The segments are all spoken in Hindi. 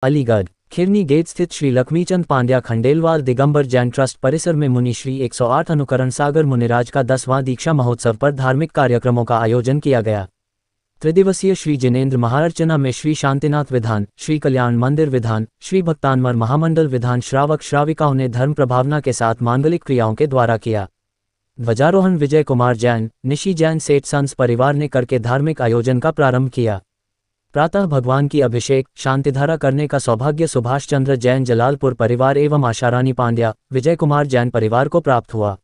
अलीगढ़ खिरनी गेट स्थित श्री लक्ष्मीचंद पांड्या खंडेलवाल दिगंबर जैन ट्रस्ट परिसर में मुनि श्री 108 अनुकरण सागर मुनिराज का 10वां दीक्षा महोत्सव पर धार्मिक कार्यक्रमों का आयोजन किया गया। त्रिदिवसीय श्री जिनेन्द्र महार्चना में श्री शांतिनाथ विधान, श्री कल्याण मंदिर विधान, श्री भक्तानवर महामंडल विधान श्रावक श्राविकाओं ने धर्म प्रभावना के साथ मांगलिक क्रियाओं के द्वारा किया। ध्वजारोहण विजय कुमार जैन, निशी जैन सेठ संस परिवार ने करके धार्मिक आयोजन का प्रारंभ किया। प्रातः भगवान की अभिषेक शांतिधारा करने का सौभाग्य सुभाष चंद्र जैन जलालपुर परिवार एवं आशारानी पांड्या विजय कुमार जैन परिवार को प्राप्त हुआ।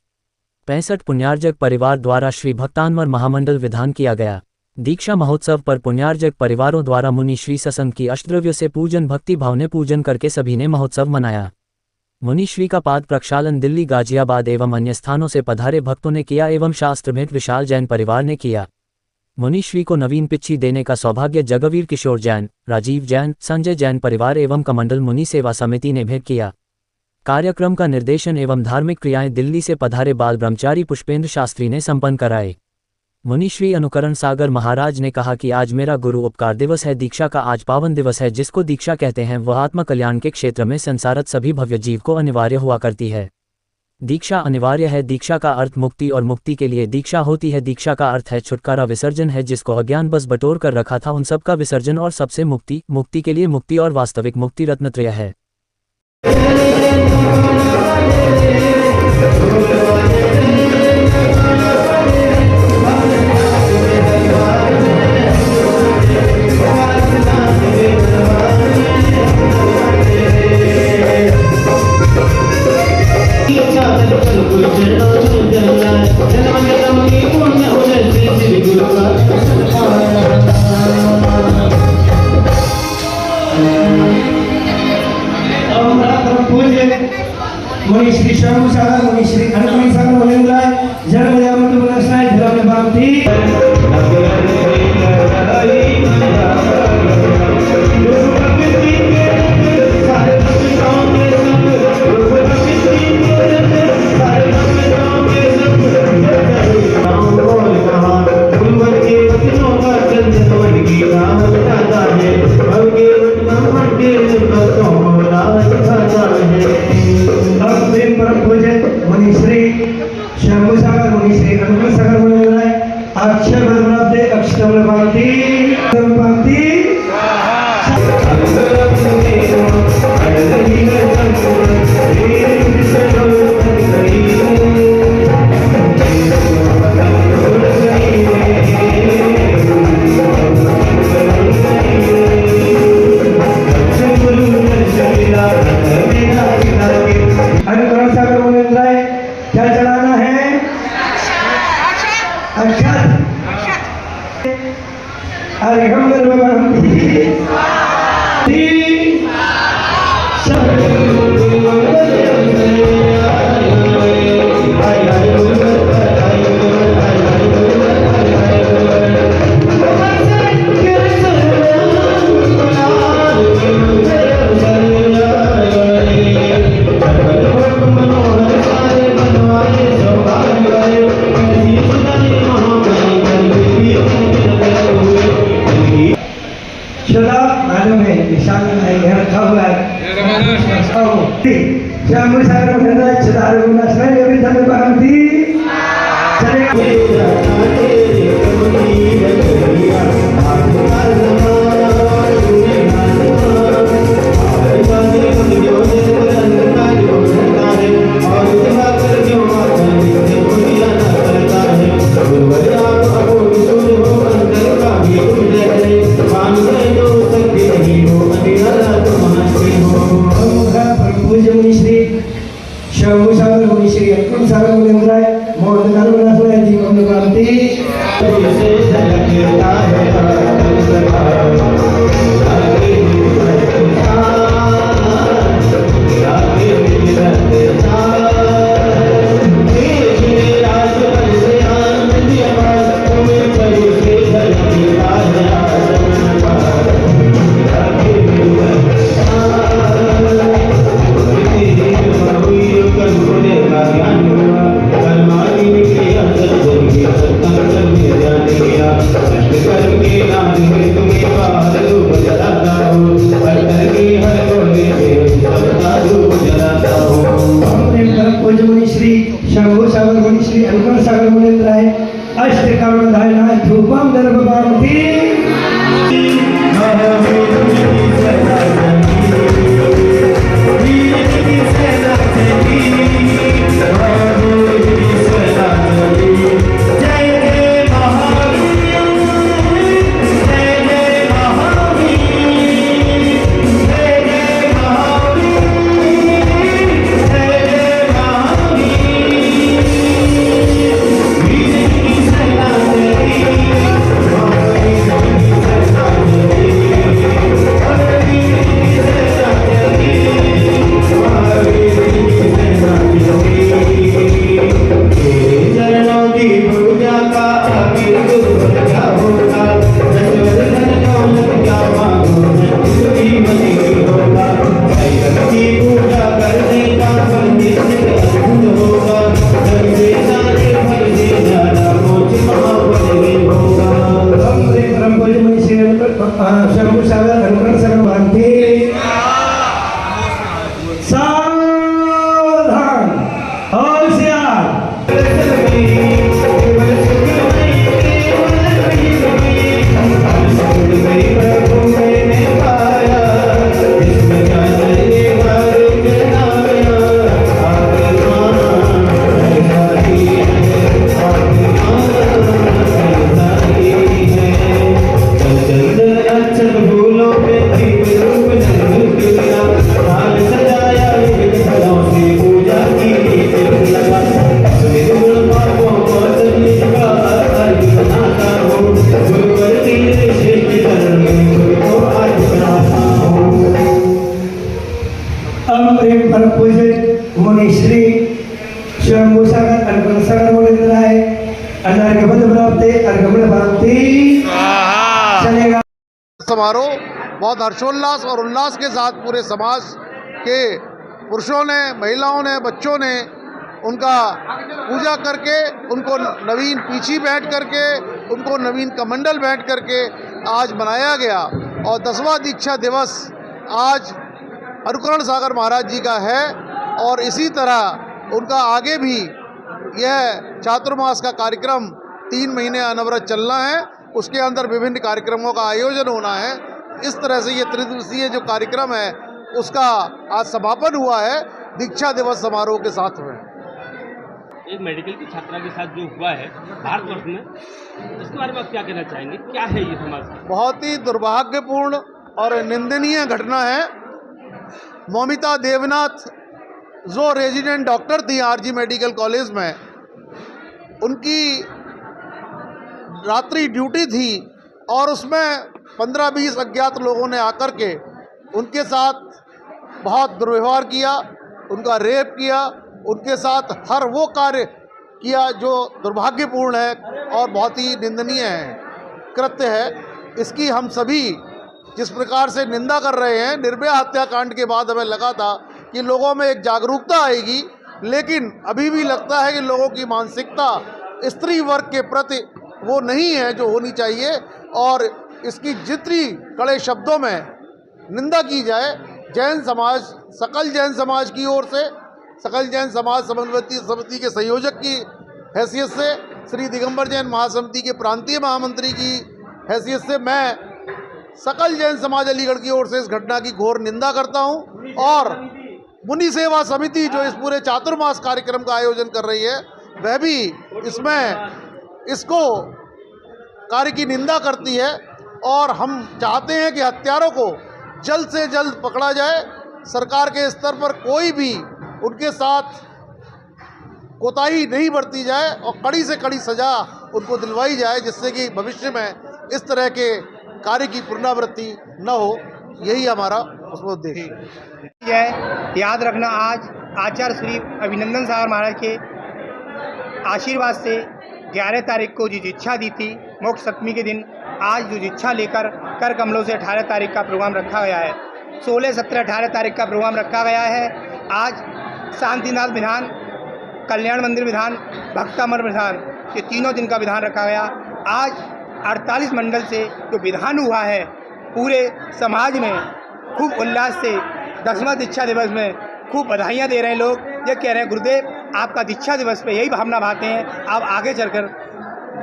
65 पुण्यार्जक परिवार द्वारा श्री भक्तानवर महामंडल विधान किया गया। दीक्षा महोत्सव पर पुण्यार्जक परिवारों द्वारा मुनि श्री ससंत की अष्टद्रव्य से पूजन भक्ति भाव ने पूजन करके सभी ने महोत्सव मनाया। मुनि श्री का पाद प्रक्षालन दिल्ली गाजियाबाद एवं अन्य स्थानों से पधारे भक्तों ने किया एवं शास्त्रभेद विशाल जैन परिवार ने किया। मुनि श्री को नवीन पिच्छी देने का सौभाग्य जगवीर किशोर जैन, राजीव जैन, संजय जैन परिवार एवं कमंडल मुनि सेवा समिति ने भेंट किया। कार्यक्रम का निर्देशन एवं धार्मिक क्रियाएं दिल्ली से पधारे बाल ब्रह्मचारी पुष्पेंद्र शास्त्री ने संपन्न कराए। मुनि श्री अनुकरण सागर महाराज ने कहा कि आज मेरा गुरु उपकार दिवस है। दीक्षा का आज पावन दिवस है। जिसको दीक्षा कहते हैं वह आत्म कल्याण के क्षेत्र में संसारत सभी भव्य जीव को अनिवार्य हुआ करती है। दीक्षा अनिवार्य है। दीक्षा का अर्थ मुक्ति और मुक्ति के लिए दीक्षा होती है। दीक्षा का अर्थ है छुटकारा, विसर्जन है। जिसको अज्ञान बस बटोर कर रखा था उन सब का विसर्जन और सबसे मुक्ति, मुक्ति के लिए मुक्ति और वास्तविक मुक्ति रत्नत्रय है। मुनि श्री शंभु सागर मुनि श्री अनुकरण सागर मुनिंद्राय जन्म जामत मनस्नाय धर्म भांति शंभु सागर मुनि श्री अनुकरण सागर मुनिंद्राय अक्षर ब्रह्मदे अक्षर भांति अनुकरण सागर मुनिंद्राय क्या चढ़ाना है? अक्षर शंभु सागर मुनिंद्राय छदारू मनस्नाय अभी धर्म भांति शंभु सागर मुनि श्री अनुकरण सागर मुनिंद्राय मोहन दारू मनस्नाय जीवन भांति प्रेम परमपूज्य मुनि श्री शंभू सागर अनुकरण सागर बोले आहे अर्घ्यपद प्राप्ति अर्घ्यपद प्राप्ति चलेगा। समारोह बहुत हर्षोल्लास और उल्लास के साथ पूरे समाज के पुरुषों ने, महिलाओं ने, बच्चों ने उनका पूजा करके, उनको नवीन पीछी बैठ करके, उनको नवीन कमंडल बैठ करके आज मनाया गया। और 10वां दीक्षा दिवस आज अनुकरण सागर महाराज जी का है और इसी तरह उनका आगे भी यह चातुर्मास का कार्यक्रम 3 महीने अनवरत चलना है। उसके अंदर विभिन्न कार्यक्रमों का आयोजन होना है। इस तरह से ये त्रिदिवसीय जो कार्यक्रम है उसका आज समापन हुआ है दीक्षा दिवस समारोह के साथ में। एक मेडिकल की छात्रा के साथ जो हुआ है भारतवर्ष में, इसके बारे में आप क्या कहना चाहेंगे? क्या है ये समाज का? बहुत ही दुर्भाग्यपूर्ण और निंदनीय घटना है। मौमिता देवनाथ जो रेजिडेंट डॉक्टर थी आरजी मेडिकल कॉलेज में, उनकी रात्रि ड्यूटी थी और उसमें 15-20 अज्ञात लोगों ने आकर के उनके साथ बहुत दुर्व्यवहार किया, उनका रेप किया, उनके साथ हर वो कार्य किया जो दुर्भाग्यपूर्ण है और बहुत ही निंदनीय है कृत्य है। इसकी हम सभी जिस प्रकार से निंदा कर रहे हैं, निर्भया हत्याकांड के बाद हमें लगा था कि लोगों में एक जागरूकता आएगी, लेकिन अभी भी लगता है कि लोगों की मानसिकता स्त्री वर्ग के प्रति वो नहीं है जो होनी चाहिए। और इसकी जितनी कड़े शब्दों में निंदा की जाए, जैन समाज, सकल जैन समाज की ओर से, सकल जैन समाज समन्वय समिति के संयोजक की हैसियत से, श्री दिगंबर जैन महासमिति के प्रांतीय महामंत्री की हैसियत से मैं सकल जैन समाज अलीगढ़ की ओर से इस घटना की घोर निंदा करता हूं। और मुनि सेवा समिति जो इस पूरे चातुर्मास कार्यक्रम का आयोजन कर रही है, वह भी इसमें इसको कार्य की निंदा करती है। और हम चाहते हैं कि हत्यारों को जल्द से जल्द पकड़ा जाए। सरकार के स्तर पर कोई भी उनके साथ कोताही नहीं बरती जाए और कड़ी से कड़ी सजा उनको दिलवाई जाए, जिससे कि भविष्य में इस तरह के कार्य की पुनरावृत्ति न हो। यही हमारा उसमें उद्देश्य है। याद रखना, आज आचार्य श्री अभिनंदन सागर महाराज के आशीर्वाद से 11 तारीख को जो दीक्षा दी थी मोक्ष सप्तमी के दिन, आज जो दीक्षा लेकर कर कमलों से 18 तारीख का प्रोग्राम रखा गया है। 16, 17, 18 तारीख का प्रोग्राम रखा गया है। आज शांतिनाथ विधान, कल्याण मंदिर विधान, भक्तामर विधान, ये तीनों दिन का विधान रखा गया। आज 48 मंडल से जो विधान हुआ है, पूरे समाज में खूब उल्लास से 10वां दीक्षा दिवस में खूब बधाइयाँ दे रहे हैं लोग। ये कह रहे हैं गुरुदेव आपका दीक्षा दिवस पे यही भावना भाते हैं, आप आगे चलकर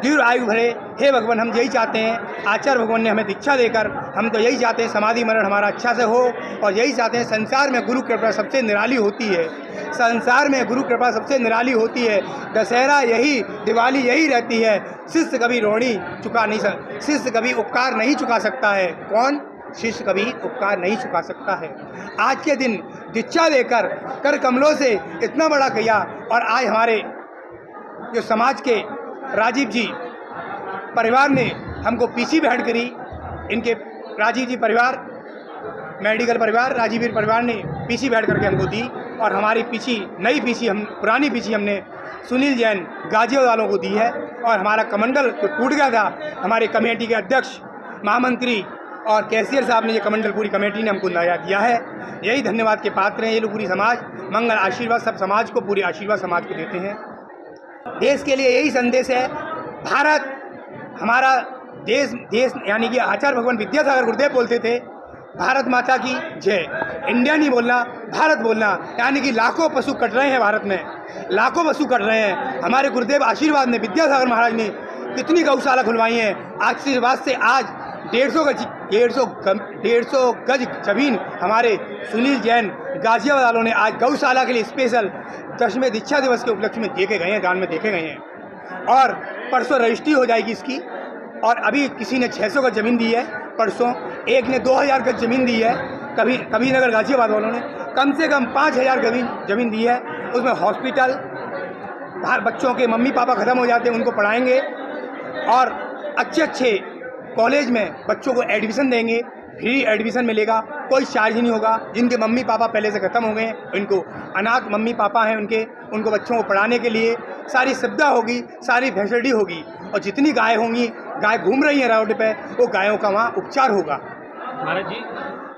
दीर्घ आयु भरे। हे भगवान, हम यही चाहते हैं, आचार्य भगवान ने हमें दीक्षा देकर, हम तो यही चाहते हैं समाधि मरण हमारा अच्छा से हो और यही चाहते हैं। संसार में गुरु कृपा सबसे निराली होती है, संसार में गुरु कृपा सबसे निराली होती है। दशहरा यही, दिवाली यही रहती है। शिष्य कभी ऋणी चुका नहीं सकता, शिष्य कभी उपकार नहीं चुका सकता है। कौन? शिष्य कभी उपकार नहीं चुका सकता है। आज के दिन दीक्षा देकर कर कमलों से इतना बड़ा किया। और आज हमारे जो समाज के राजीव जी परिवार ने हमको पीछी भेंट करी। इनके राजीव जी परिवार, मेडिकल परिवार, राजीव जी परिवार ने पीछी भेंट करके हमको दी। और हमारी पीछी, नई पीछी, हम पुरानी पीछी हमने सुनील जैन गाजियाबाद वालों को दी है। और हमारा कमंडल जो टूट गया था, हमारे कमेटी के अध्यक्ष, महामंत्री और कैशियर साहब ने ये कमंडल, पूरी कमेटी ने हमको नया दिया है। यही धन्यवाद के पात्र हैं ये लोग। पूरी समाज मंगल आशीर्वाद सब समाज को, पूरी आशीर्वाद समाज को देते हैं। देश के लिए यही संदेश है, भारत हमारा देश यानी कि आचार्य भगवान विद्यासागर गुरुदेव बोलते थे, भारत माता की जय। इंडिया नहीं बोलना, भारत बोलना। यानी कि लाखों पशु कट रहे हैं भारत में, लाखों पशु कट रहे हैं। हमारे गुरुदेव आशीर्वाद ने, विद्यासागर महाराज ने कितनी गौशाला खुलवाई हैं। आशीर्वाद से आज 150 गज जमीन हमारे सुनील जैन गाजियाबाद वालों ने आज गौशाला के लिए स्पेशल 10वें दीक्षा दिवस के उपलक्ष्य में देखे गए हैं, दान में देखे गए हैं। और परसों रजिस्ट्री हो जाएगी इसकी। और अभी किसी ने 600 गज ज़मीन दी है, परसों एक ने 2000 गज ज़मीन दी है। कबीरनगर गाजियाबाद वालों ने कम से कम 5000 ज़मीन दी है। उसमें हॉस्पिटल, बच्चों के मम्मी पापा ख़त्म हो जाते हैं, उनको पढ़ाएंगे और अच्छे कॉलेज में बच्चों को एडमिशन देंगे। फ्री एडमिशन मिलेगा, कोई चार्ज नहीं होगा। जिनके मम्मी पापा पहले से ख़त्म हो गए हैं, उनको अनाथ मम्मी पापा हैं उनको बच्चों को पढ़ाने के लिए सारी सुविधा होगी, सारी फैसिलिटी होगी। और जितनी गाय होंगी, गाय घूम रही हैं रोड पे, वो गायों का वहाँ उपचार होगा। महाराज जी